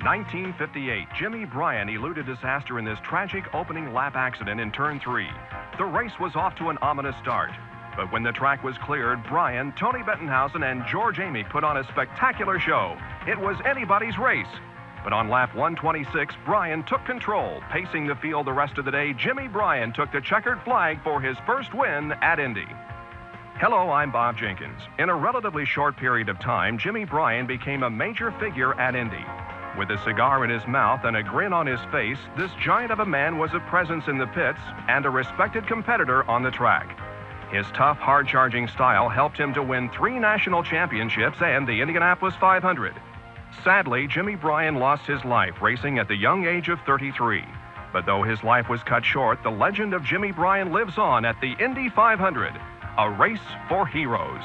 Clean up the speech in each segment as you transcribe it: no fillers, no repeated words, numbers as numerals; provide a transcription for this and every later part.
1958, Jimmy Bryan eluded disaster in this tragic opening lap accident in Turn 3. The race was off to an ominous start. But when the track was cleared, Bryan, Tony Bettenhausen, and George Amy put on a spectacular show. It was anybody's race. But on lap 126, Bryan took control. Pacing the field the rest of the day, Jimmy Bryan took the checkered flag for his first win at Indy. Hello, I'm Bob Jenkins. In a relatively short period of time, Jimmy Bryan became a major figure at Indy. With a cigar in his mouth and a grin on his face, this giant of a man was a presence in the pits and a respected competitor on the track. His tough, hard-charging style helped him to win 3 national championships and the Indianapolis 500. Sadly, Jimmy Bryan lost his life racing at the young age of 33. But though his life was cut short, the legend of Jimmy Bryan lives on at the Indy 500, a race for heroes.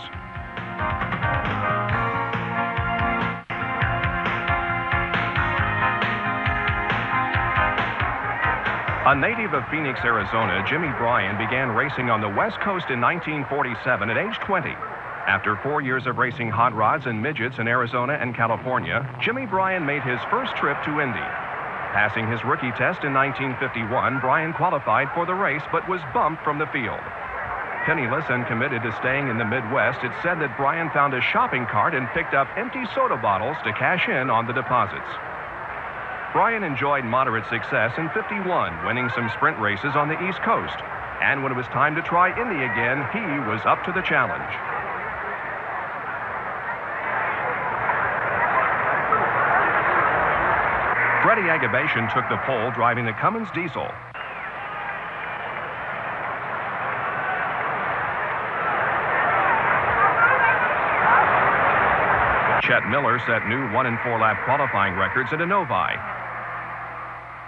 A native of Phoenix, Arizona, Jimmy Bryan began racing on the West Coast in 1947 at age 20. After 4 years of racing hot rods and midgets in Arizona and California, Jimmy Bryan made his first trip to Indy. Passing his rookie test in 1951, Bryan qualified for the race but was bumped from the field. Penniless and committed to staying in the Midwest, it's said that Bryan found a shopping cart and picked up empty soda bottles to cash in on the deposits. Bryan enjoyed moderate success in '51, winning some sprint races on the East Coast. And when it was time to try Indy again, he was up to the challenge. Freddie Agabation took the pole driving the Cummins diesel. Chet Miller set new 1- and 4-lap qualifying records at Novi.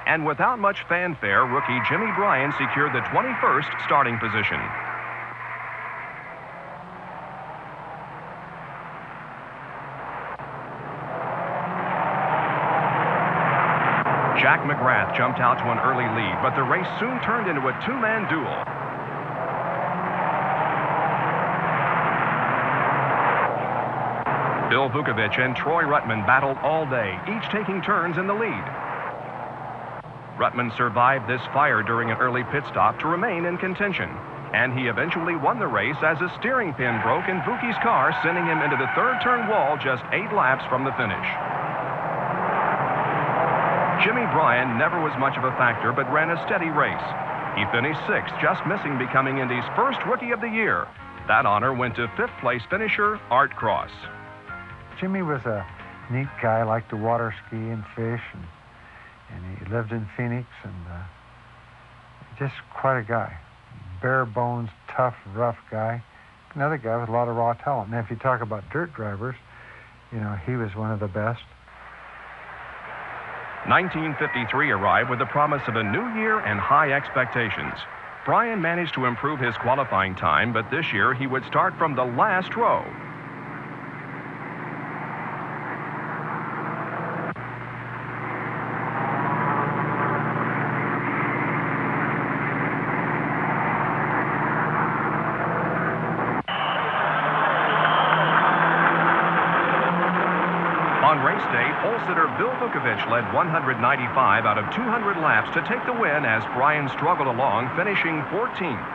And without much fanfare, rookie Jimmy Bryan secured the 21st starting position. Jack McGrath jumped out to an early lead, but the race soon turned into a 2-man duel. Bill Vukovich and Troy Rathmann battled all day, each taking turns in the lead. Rathmann survived this fire during an early pit stop to remain in contention, and he eventually won the race as a steering pin broke in Vuki's car, sending him into the third turn wall just 8 laps from the finish. Jimmy Bryan never was much of a factor, but ran a steady race. He finished 6th, just missing becoming Indy's first Rookie of the Year. That honor went to 5th-place finisher Art Cross. Jimmy was a neat guy, liked to water ski and fish, and he lived in Phoenix, and just quite a guy. Bare bones, tough, rough guy. Another guy with a lot of raw talent. And if you talk about dirt drivers, you know, he was one of the best. 1953 arrived with the promise of a new year and high expectations. Bryan managed to improve his qualifying time, but this year he would start from the last row. On race day, pole sitter Bill Vukovich led 195 out of 200 laps to take the win as Bryan struggled along, finishing 14th.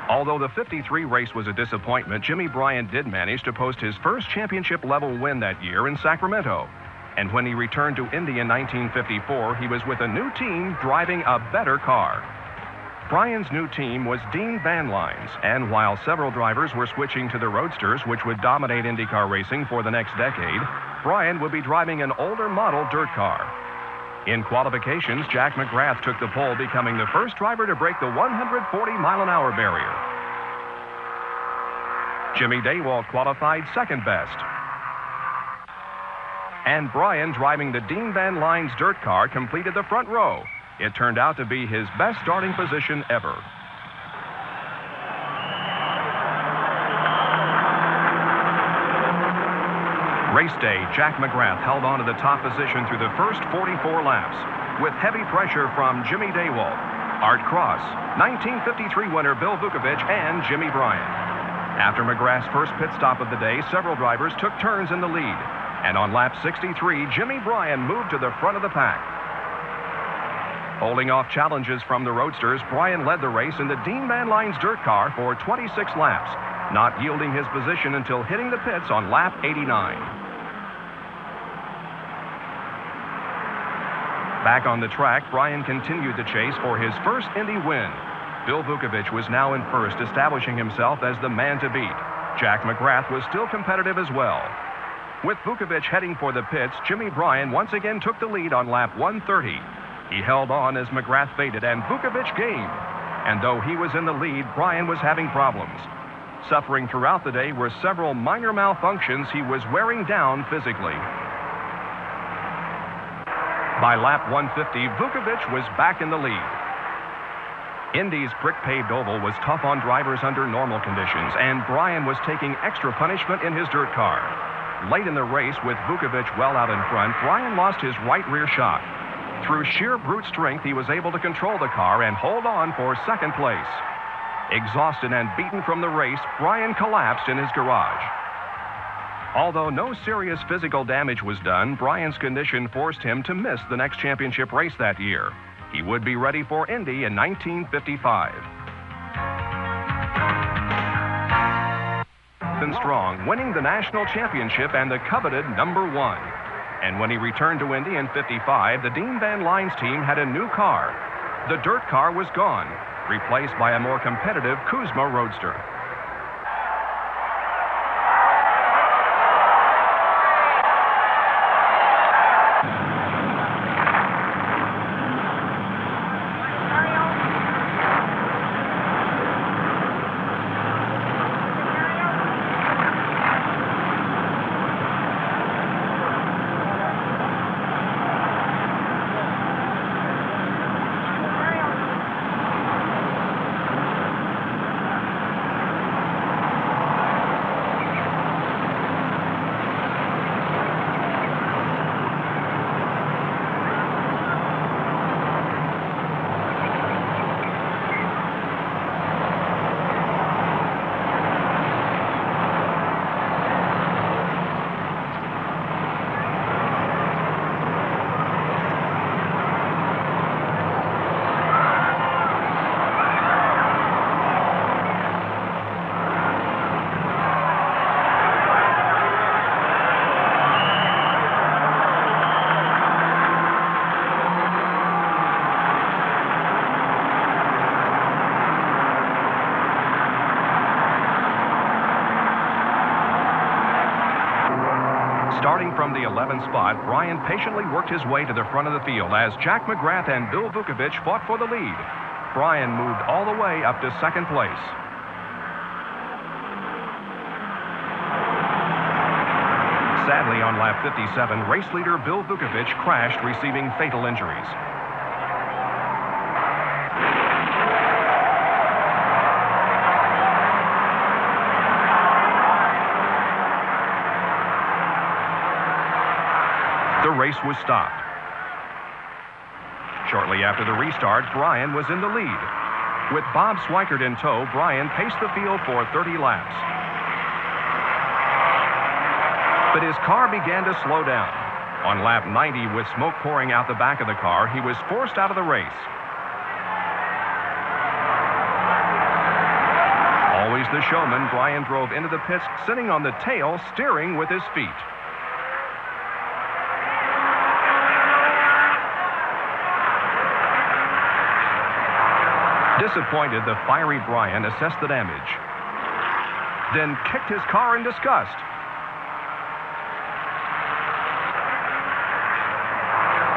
Although the '53 race was a disappointment, Jimmy Bryan did manage to post his first championship-level win that year in Sacramento. And when he returned to Indy in 1954, he was with a new team driving a better car. Bryan's new team was Dean Van Lines, and while several drivers were switching to the Roadsters, which would dominate IndyCar racing for the next decade, Bryan would be driving an older model dirt car. In qualifications, Jack McGrath took the pole, becoming the first driver to break the 140-mile-an-hour barrier. Jimmy Daywalt qualified second best. And Bryan, driving the Dean Van Lines dirt car, completed the front row. It turned out to be his best starting position ever. Race day, Jack McGrath held on to the top position through the first 44 laps, with heavy pressure from Jimmy Daywalt, Art Cross, 1953 winner Bill Vukovich, and Jimmy Bryan. After McGrath's first pit stop of the day, several drivers took turns in the lead. And on lap 63, Jimmy Bryan moved to the front of the pack. Holding off challenges from the Roadsters, Bryan led the race in the Dean Van Line's dirt car for 26 laps, not yielding his position until hitting the pits on lap 89. Back on the track, Bryan continued the chase for his first Indy win. Bill Vukovich was now in first, establishing himself as the man to beat. Jack McGrath was still competitive as well. With Vukovich heading for the pits, Jimmy Bryan once again took the lead on lap 130. He held on as McGrath faded and Vukovich gained. And though he was in the lead, Bryan was having problems. Suffering throughout the day were several minor malfunctions. He was wearing down physically. By lap 150, Vukovich was back in the lead. Indy's brick-paved oval was tough on drivers under normal conditions, and Bryan was taking extra punishment in his dirt car. Late in the race, with Vukovich well out in front, Bryan lost his right rear shock. Through sheer brute strength, he was able to control the car and hold on for second place. Exhausted and beaten from the race, Bryan collapsed in his garage. Although no serious physical damage was done, Bryan's condition forced him to miss the next championship race that year. He would be ready for Indy in 1955. Strong, winning the national championship and the coveted #1. And when he returned to Indy in '55, the Dean Van Line's team had a new car. The dirt car was gone, replaced by a more competitive Kuzma Roadster. Starting from the 11th spot, Bryan patiently worked his way to the front of the field as Jack McGrath and Bill Vukovich fought for the lead. Bryan moved all the way up to second place. Sadly, on lap 57, race leader Bill Vukovich crashed, receiving fatal injuries. The race was stopped. Shortly after the restart, Bryan was in the lead. With Bob Swikert in tow, Bryan paced the field for 30 laps. But his car began to slow down. On lap 90, with smoke pouring out the back of the car, he was forced out of the race. Always the showman, Bryan drove into the pits, sitting on the tail, steering with his feet. Disappointed, the fiery Bryan assessed the damage, then kicked his car in disgust.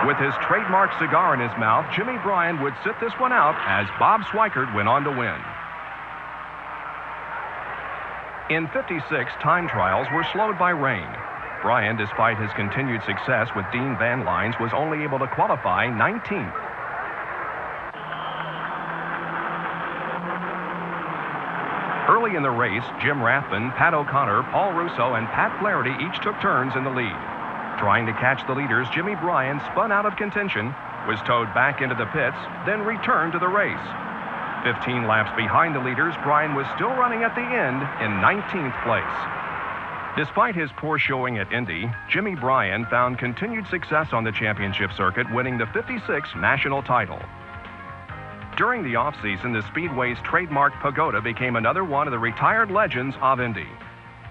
With his trademark cigar in his mouth, Jimmy Bryan would sit this one out as Bob Swikert went on to win. In '56, time trials were slowed by rain. Bryan, despite his continued success with Dean Van Lines, was only able to qualify 19th. Early in the race, Jim Rathmann, Pat O'Connor, Paul Russo, and Pat Flaherty each took turns in the lead. Trying to catch the leaders, Jimmy Bryan spun out of contention, was towed back into the pits, then returned to the race. 15 laps behind the leaders, Bryan was still running at the end in 19th place. Despite his poor showing at Indy, Jimmy Bryan found continued success on the championship circuit, winning the 56th national title. During the offseason, the Speedway's trademark pagoda became another one of the retired legends of Indy.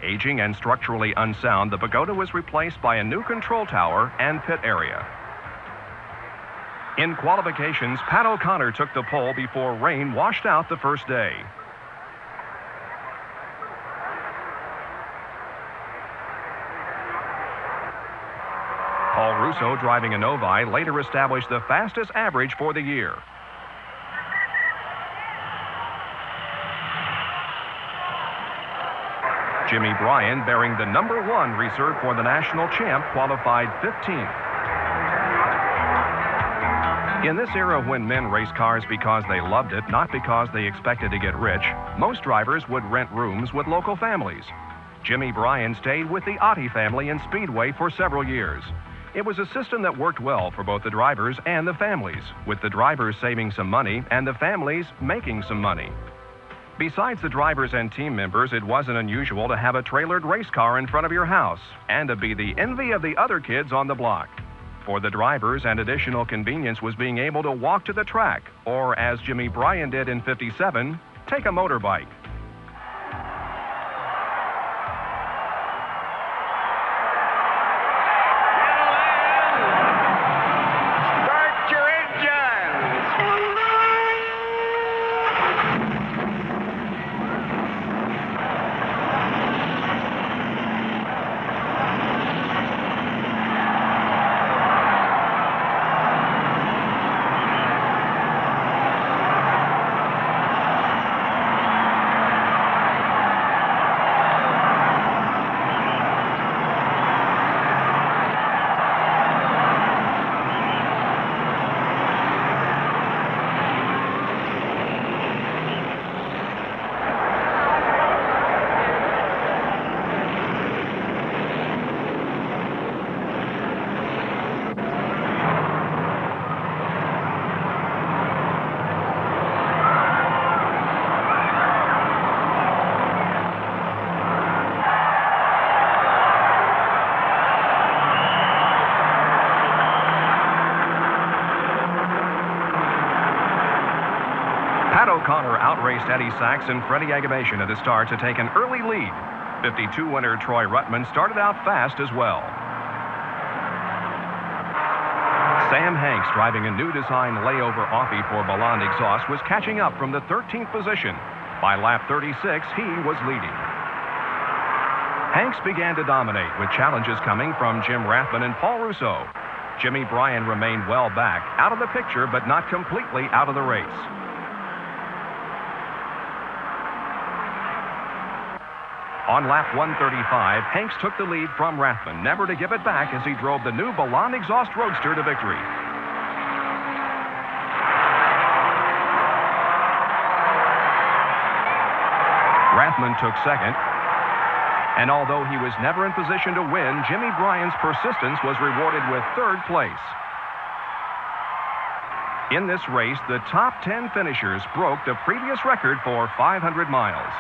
Aging and structurally unsound, the pagoda was replaced by a new control tower and pit area. In qualifications, Pat O'Connor took the pole before rain washed out the first day. Paul Russo, driving a Novi, later established the fastest average for the year. Jimmy Bryan, bearing the #1 reserve for the national champ, qualified 15th. In this era, when men raced cars because they loved it, not because they expected to get rich, most drivers would rent rooms with local families. Jimmy Bryan stayed with the Otte family in Speedway for several years. It was a system that worked well for both the drivers and the families, with the drivers saving some money and the families making some money. Besides the drivers and team members, it wasn't unusual to have a trailered race car in front of your house and to be the envy of the other kids on the block. For the drivers, an additional convenience was being able to walk to the track, or as Jimmy Bryan did in '57, take a motorbike. Pat O'Connor outraced Eddie Sachs and Freddie Agabation at the start to take an early lead. 52 winner Troy Rathmann started out fast as well. Sam Hanks, driving a new design layover Offie for Balland exhaust, was catching up from the 13th position. By lap 36, he was leading. Hanks began to dominate, with challenges coming from Jim Rathmann and Paul Russo. Jimmy Bryan remained well back, out of the picture, but not completely out of the race. On lap 135, Hanks took the lead from Rathmann, never to give it back as he drove the new Balland exhaust roadster to victory. Rathmann took second, and although he was never in position to win, Jimmy Bryan's persistence was rewarded with third place. In this race, the top 10 finishers broke the previous record for 500 miles.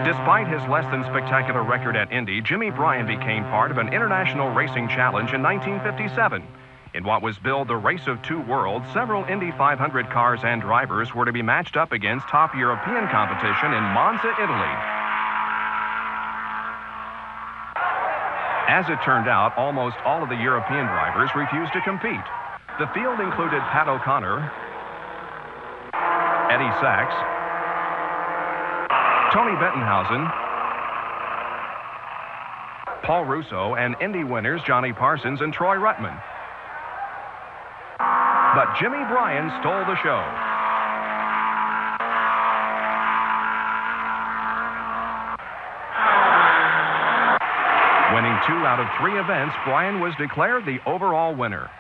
Despite his less than spectacular record at Indy, Jimmy Bryan became part of an international racing challenge in 1957. In what was billed the Race of Two Worlds, several Indy 500 cars and drivers were to be matched up against top European competition in Monza, Italy. As it turned out, almost all of the European drivers refused to compete. The field included Pat O'Connor, Eddie Sachs, Tony Bettenhausen, Paul Russo, and Indy winners Johnny Parsons and Troy Rathmann. But Jimmy Bryan stole the show. Winning 2 out of 3 events, Bryan was declared the overall winner.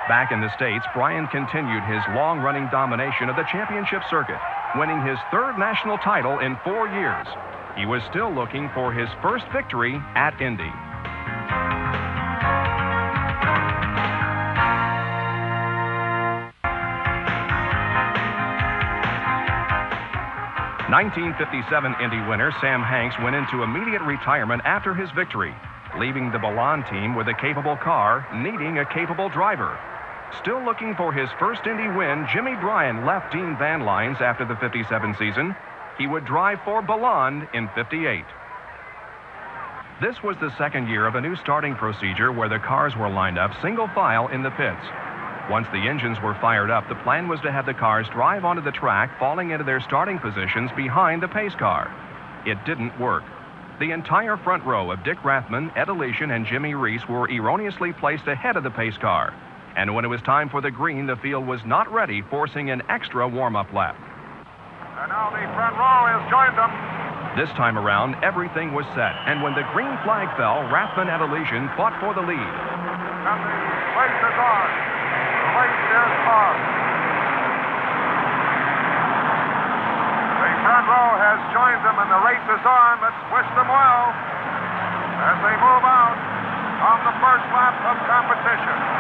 Back in the States, Bryan continued his long-running domination of the championship circuit, winning his 3rd national title in 4 years. He was still looking for his first victory at Indy. 1957 Indy winner Sam Hanks went into immediate retirement after his victory, leaving the Ballan team with a capable car, needing a capable driver. Still looking for his first Indy win, Jimmy Bryan left Dean Van Lines after the 57 season. He would drive for Ballan in 58. This was the second year of a new starting procedure where the cars were lined up single file in the pits. Once the engines were fired up, the plan was to have the cars drive onto the track, falling into their starting positions behind the pace car. It didn't work. The entire front row of Dick Rathmann, Ed Alesian, and Jimmy Reese were erroneously placed ahead of the pace car. And when it was time for the green, the field was not ready, forcing an extra warm-up lap. And now the front row has joined them. This time around, everything was set, and when the green flag fell, Rathmann and Alesian fought for the lead. And the race is on. The race is on. The front row has joined them, and the race is on. Let's wish them well as they move out on the first lap of competition.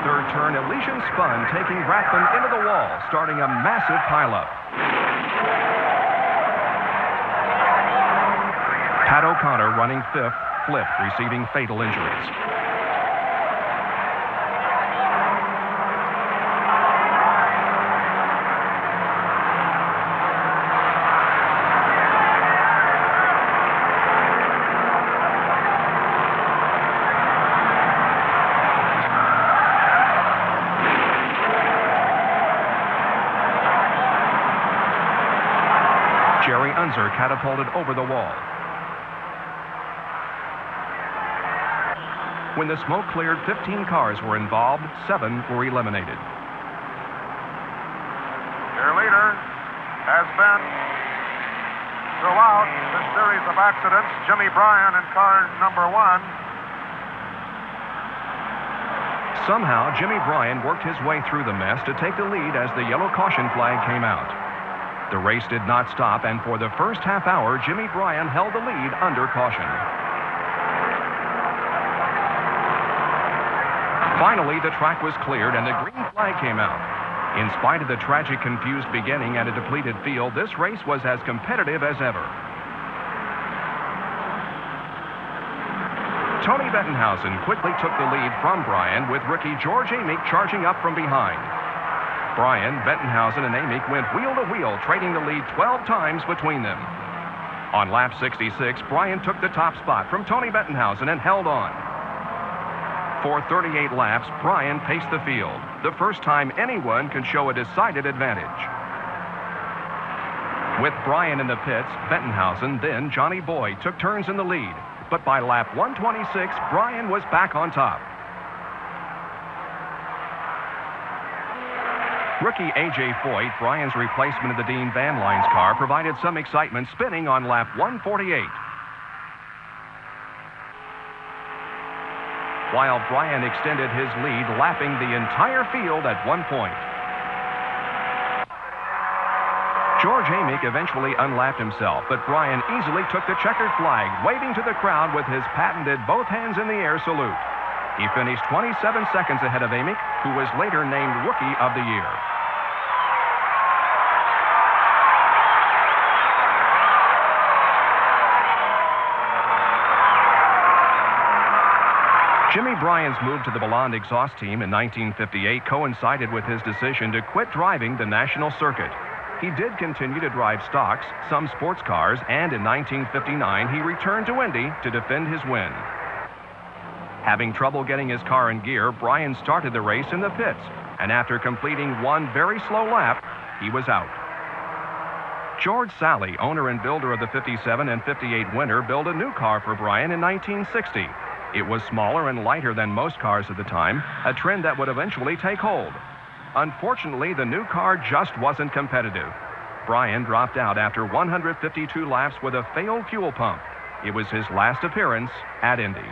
Third turn, Alesian spun, taking Rathmann into the wall, starting a massive pileup. Pat O'Connor, running fifth, flipped, receiving fatal injuries. Catapulted over the wall. When the smoke cleared, 15 cars were involved, 7 were eliminated. Their leader has been, throughout this series of accidents, Jimmy Bryan in car number 1. Somehow, Jimmy Bryan worked his way through the mess to take the lead as the yellow caution flag came out. The race did not stop, and for the first half hour, Jimmy Bryan held the lead under caution. Finally, the track was cleared, and the green flag came out. In spite of the tragic, confused beginning and a depleted field, this race was as competitive as ever. Tony Bettenhausen quickly took the lead from Bryan, with rookie George Amick charging up from behind. Bryan, Bettenhausen, and Amick went wheel to wheel, trading the lead 12 times between them. On lap 66, Bryan took the top spot from Tony Bettenhausen and held on. For 38 laps, Bryan paced the field, the first time anyone could show a decided advantage. With Bryan in the pits, Bettenhausen, then Johnny Boyd, took turns in the lead. But by lap 126, Bryan was back on top. Rookie A.J. Foyt, Bryan's replacement of the Dean Van Lines car, provided some excitement spinning on lap 148. While Bryan extended his lead, lapping the entire field at one point. George Amick eventually unlapped himself, but Bryan easily took the checkered flag, waving to the crowd with his patented both hands in the air salute. He finished 27 seconds ahead of Amick, who was later named Rookie of the Year. Jimmy Bryan's move to the Ballan exhaust team in 1958 coincided with his decision to quit driving the national circuit. He did continue to drive stocks, some sports cars, and in 1959 he returned to Indy to defend his win. Having trouble getting his car in gear, Bryan started the race in the pits, and after completing one very slow lap, he was out. George Sally, owner and builder of the 57 and 58 winner, built a new car for Bryan in 1960. It was smaller and lighter than most cars at the time, a trend that would eventually take hold. Unfortunately, the new car just wasn't competitive. Bryan dropped out after 152 laps with a failed fuel pump. It was his last appearance at Indy.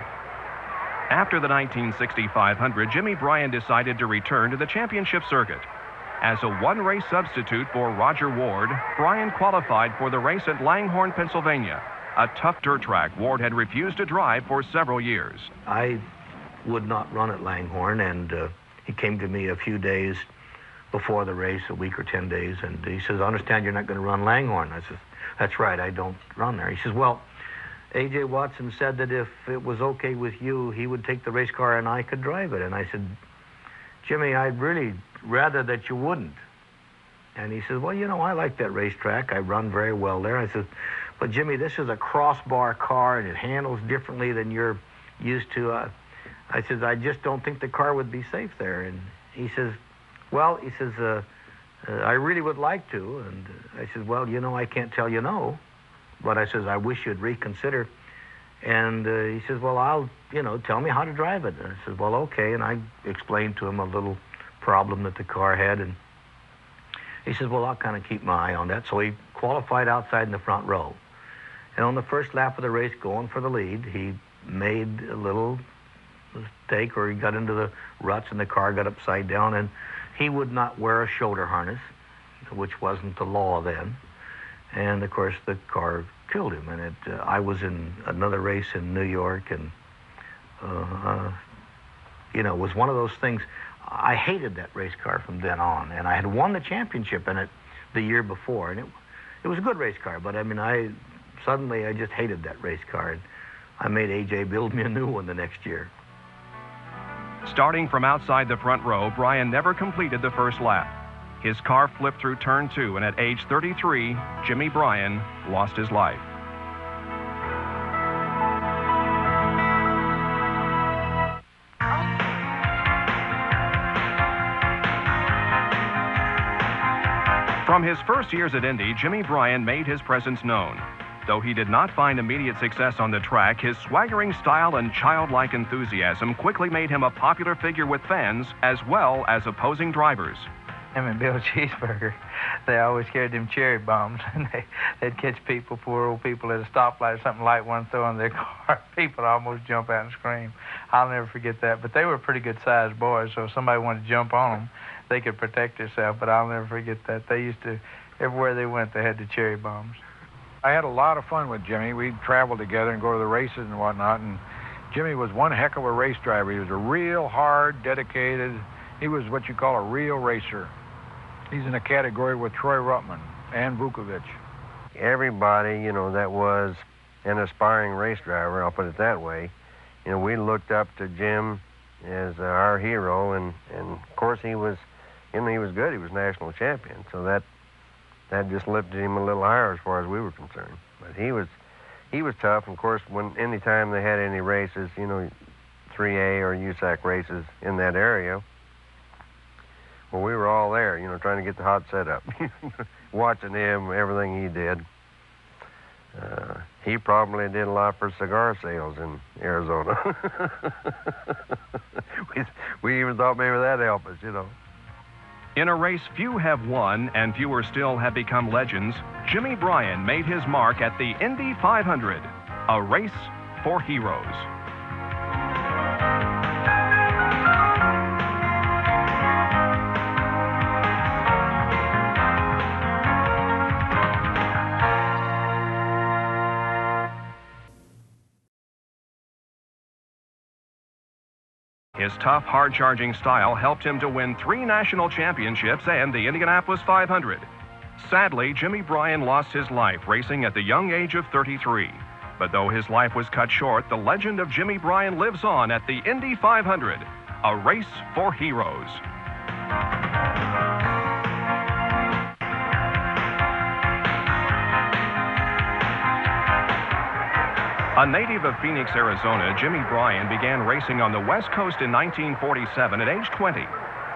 After the 1960 500, Jimmy Bryan decided to return to the championship circuit. As a one-race substitute for Roger Ward, Bryan qualified for the race at Langhorne, Pennsylvania. a tough dirt track Ward had refused to drive for several years. I would not run at Langhorne, and he came to me a few days before the race, a week or 10 days, and he says, I understand you're not going to run Langhorne. I said, that's right, I don't run there. He says, well, A.J. Watson said that if it was okay with you, he would take the race car and I could drive it. And I said, Jimmy, I'd really rather that you wouldn't. And he says, well, you know, I like that racetrack. I run very well there. I said, but Jimmy, this is a crossbar car and it handles differently than you're used to. I said, I just don't think the car would be safe there. And he says, well, he says, I really would like to. And I said, well, you know, I can't tell you no. But I says, I wish you'd reconsider. And he says, well, I'll, you know, tell me how to drive it. And I said, well, okay. And I explained to him a little problem that the car had. And he says, well, I'll kind of keep my eye on that. So he qualified outside in the front row. And on the first lap of the race, going for the lead, he made a little mistake, or he got into the ruts and the car got upside down. And he would not wear a shoulder harness, which wasn't the law then. And, of course, the car killed him. And I was in another race in New York, and, you know, it was one of those things. I hated that race car from then on. And I had won the championship in it the year before. And it was a good race car. But, I mean, suddenly I just hated that race car. And I made A.J. build me a new one the next year. Starting from outside the front row, Bryan never completed the first lap. His car flipped through turn 2, and at age 33, Jimmy Bryan lost his life. From his first years at Indy, Jimmy Bryan made his presence known. Though he did not find immediate success on the track, his swaggering style and childlike enthusiasm quickly made him a popular figure with fans as well as opposing drivers. Him and Bill Cheeseburger, they always carried them cherry bombs, and they'd catch people, poor old people, at a stoplight or something, light one throw in their car. People almost jump out and scream. I'll never forget that. But they were pretty good-sized boys, so if somebody wanted to jump on them, they could protect themselves. But I'll never forget that. They used to, everywhere they went, they had the cherry bombs. I had a lot of fun with Jimmy. We'd travel together and go to the races and whatnot, and Jimmy was one heck of a race driver. He was a real hard, dedicated, he was what you call a real racer. He's in a category with Troy Rathmann and Vukovic. Everybody, you know, that was an aspiring race driver, I'll put it that way, you know, we looked up to Jim as our hero, and of course he was, you know, he was good. He was national champion, so that just lifted him a little higher as far as we were concerned. But he was tough. And of course, any time they had any races, you know, 3A or USAC races in that area, well, we were all there, you know, trying to get the hot setup, watching him, everything he did. He probably did a lot for cigar sales in Arizona. we even thought maybe that helped us, you know. In a race few have won and fewer still have become legends, Jimmy Bryan made his mark at the Indy 500, a race for heroes. His tough, hard-charging style helped him to win 3 national championships and the Indianapolis 500. Sadly, Jimmy Bryan lost his life racing at the young age of 33. But though his life was cut short, the legend of Jimmy Bryan lives on at the Indy 500, a race for heroes. A native of Phoenix, Arizona, Jimmy Bryan began racing on the West Coast in 1947 at age 20.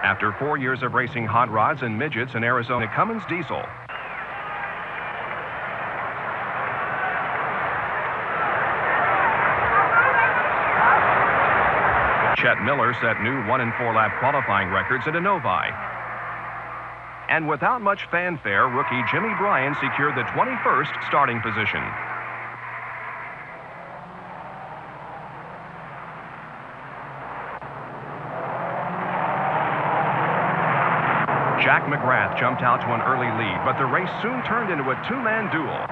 After 4 years of racing hot rods and midgets in Arizona Cummins diesel. Chet Miller set new 1- and 4-lap qualifying records at Novi. And without much fanfare, rookie Jimmy Bryan secured the 21st starting position. Jack McGrath jumped out to an early lead, but the race soon turned into a 2-man duel.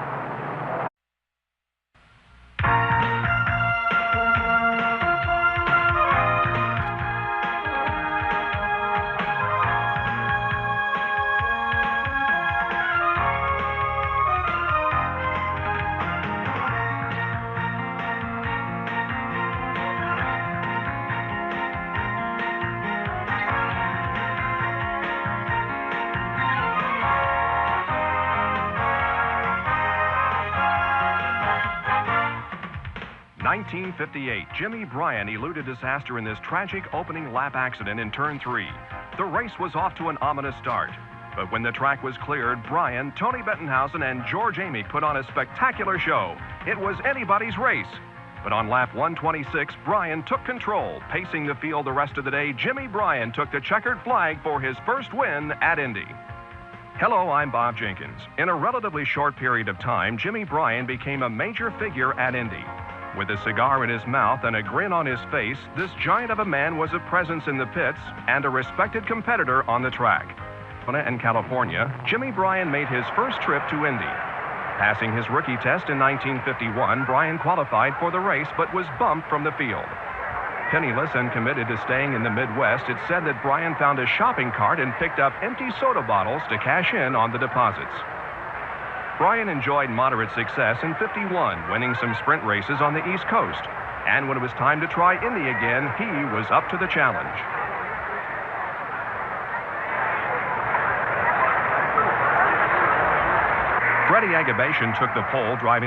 1958, Jimmy Bryan eluded disaster in this tragic opening lap accident in turn 3. The race was off to an ominous start. But when the track was cleared, Bryan, Tony Bettenhausen, and George Amy put on a spectacular show. It was anybody's race. But on lap 126, Bryan took control. Pacing the field the rest of the day, Jimmy Bryan took the checkered flag for his first win at Indy. Hello, I'm Bob Jenkins. In a relatively short period of time, Jimmy Bryan became a major figure at Indy. With a cigar in his mouth and a grin on his face, this giant of a man was a presence in the pits and a respected competitor on the track. In California, Jimmy Bryan made his first trip to Indy. Passing his rookie test in 1951, Bryan qualified for the race but was bumped from the field. Penniless and committed to staying in the Midwest, it's said that Bryan found a shopping cart and picked up empty soda bottles to cash in on the deposits. Bryan enjoyed moderate success in '51, winning some sprint races on the East Coast. And when it was time to try Indy again, he was up to the challenge. Freddie Agabation took the pole, driving